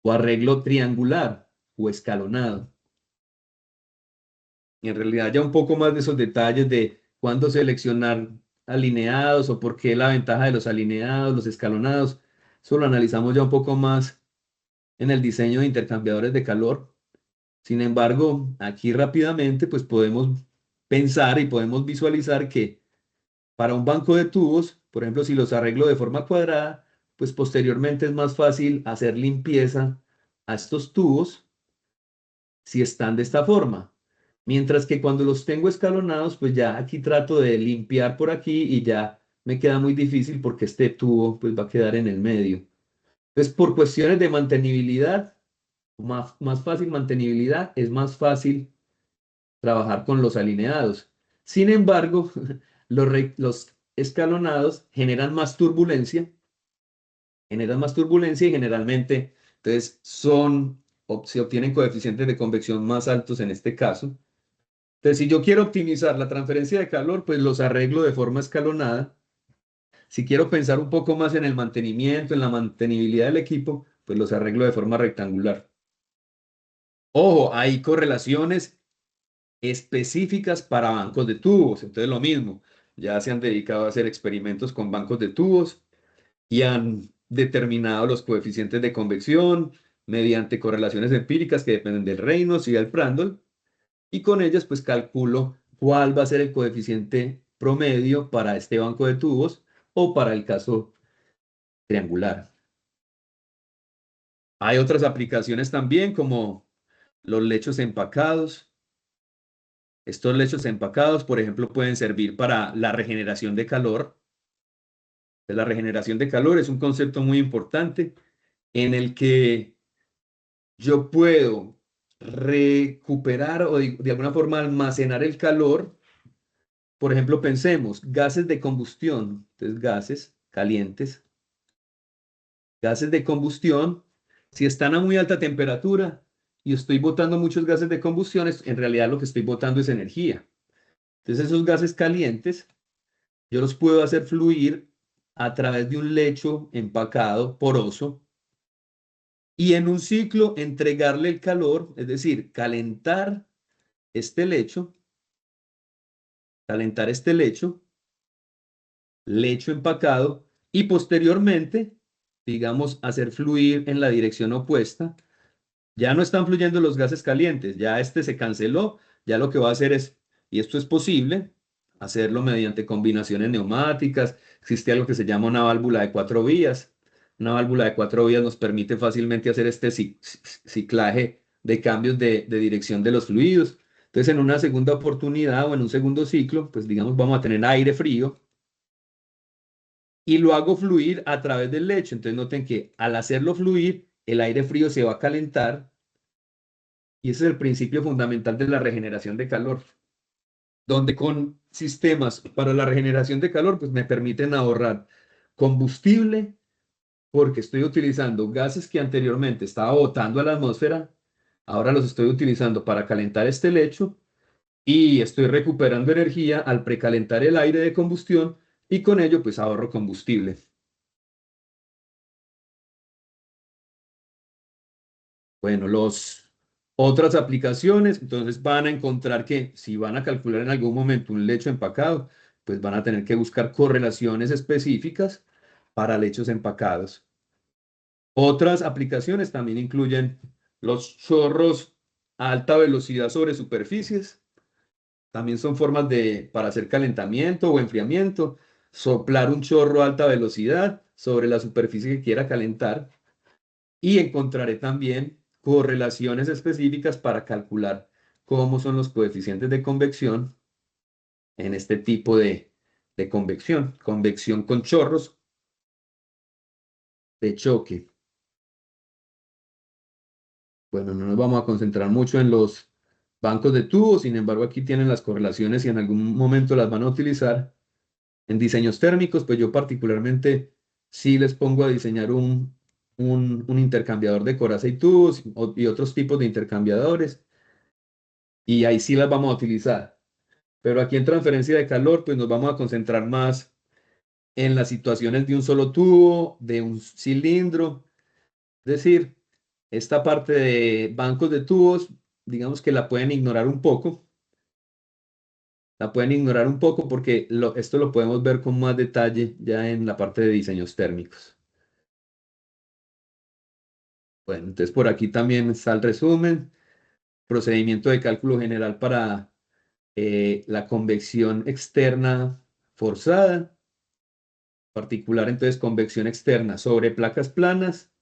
Speaker 1: o arreglo triangular o escalonado. Y en realidad ya un poco más de esos detalles de cuándo seleccionar alineados o por qué la ventaja de los alineados, los escalonados. Eso lo analizamos ya un poco más en el diseño de intercambiadores de calor. Sin embargo, aquí rápidamente pues podemos pensar y podemos visualizar que para un banco de tubos, por ejemplo, si los arreglo de forma cuadrada, pues posteriormente es más fácil hacer limpieza a estos tubos si están de esta forma. Mientras que cuando los tengo escalonados, pues ya aquí trato de limpiar por aquí y ya me queda muy difícil porque este tubo pues va a quedar en el medio. Entonces, por cuestiones de mantenibilidad, más fácil mantenibilidad, es más fácil trabajar con los alineados. Sin embargo, los escalonados generan más turbulencia y generalmente, entonces, se obtienen coeficientes de convección más altos en este caso. Entonces, si yo quiero optimizar la transferencia de calor, pues los arreglo de forma escalonada. Si quiero pensar un poco más en el mantenimiento, en la mantenibilidad del equipo, pues los arreglo de forma rectangular. Ojo, hay correlaciones específicas para bancos de tubos. Entonces, lo mismo, ya se han dedicado a hacer experimentos con bancos de tubos y han determinado los coeficientes de convección mediante correlaciones empíricas que dependen del Reynolds y del Prandtl, y con ellas pues calculo cuál va a ser el coeficiente promedio para este banco de tubos o para el caso triangular. Hay otras aplicaciones también como los lechos empacados. Estos lechos empacados, por ejemplo, pueden servir para la regeneración de calor. La regeneración de calor es un concepto muy importante en el que yo puedo recuperar o de alguna forma almacenar el calor. Por ejemplo, pensemos, gases de combustión, entonces gases de combustión, si están a muy alta temperatura y estoy botando muchos gases de combustión, en realidad lo que estoy botando es energía. Entonces esos gases calientes yo los puedo hacer fluir a través de un lecho empacado, poroso, y en un ciclo entregarle el calor, es decir, este lecho, calentar este lecho empacado, y posteriormente, digamos, hacer fluir en la dirección opuesta. Ya no están fluyendo los gases calientes, ya este se canceló, ya lo que va a hacer es, y esto es posible, hacerlo mediante combinaciones neumáticas. Existe algo que se llama una válvula de 4 vías. Una válvula de 4 vías nos permite fácilmente hacer este ciclaje de cambios de dirección de los fluidos. Entonces, en una segunda oportunidad o en un segundo ciclo, pues digamos, vamos a tener aire frío y lo hago fluir a través del lecho. Entonces, noten que al hacerlo fluir, el aire frío se va a calentar. Y ese es el principio fundamental de la regeneración de calor, donde con sistemas para la regeneración de calor, pues me permiten ahorrar combustible porque estoy utilizando gases que anteriormente estaba botando a la atmósfera, ahora los estoy utilizando para calentar este lecho y estoy recuperando energía al precalentar el aire de combustión y con ello pues ahorro combustible. Bueno, otras aplicaciones, entonces van a encontrar que si van a calcular en algún momento un lecho empacado, pues van a tener que buscar correlaciones específicas para lechos empacados. Otras aplicaciones también incluyen los chorros a alta velocidad sobre superficies. También son formas para hacer calentamiento o enfriamiento. Soplar un chorro a alta velocidad sobre la superficie que quiera calentar y encontraré también correlaciones específicas para calcular cómo son los coeficientes de convección en este tipo de convección, convección con chorros de choque. Bueno, no nos vamos a concentrar mucho en los bancos de tubos, sin embargo aquí tienen las correlaciones y en algún momento las van a utilizar en diseños térmicos, pues yo particularmente sí les pongo a diseñar un intercambiador de coraza y tubos y otros tipos de intercambiadores y ahí sí las vamos a utilizar. Pero aquí en transferencia de calor, pues nos vamos a concentrar más en las situaciones de un solo tubo, de un cilindro. Es decir, esta parte de bancos de tubos, digamos que la pueden ignorar un poco. La pueden ignorar un poco porque esto lo podemos ver con más detalle ya en la parte de diseños térmicos. Bueno, entonces por aquí también está el resumen. Procedimiento de cálculo general para la convección externa forzada. Particular, entonces, convección externa sobre placas planas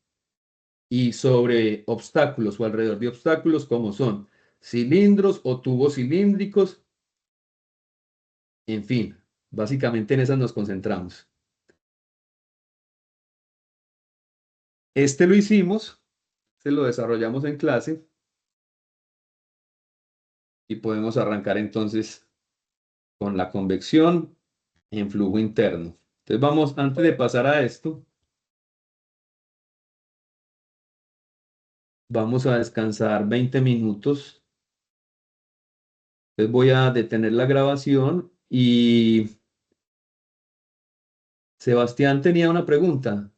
Speaker 1: y sobre obstáculos o alrededor de obstáculos como son cilindros o tubos cilíndricos. En fin, básicamente en esas nos concentramos. Este lo hicimos, se lo desarrollamos en clase y podemos arrancar entonces con la convección en flujo interno. Entonces vamos, antes de pasar a esto, vamos a descansar 20 minutos. Entonces voy a detener la grabación y Sebastián tenía una pregunta.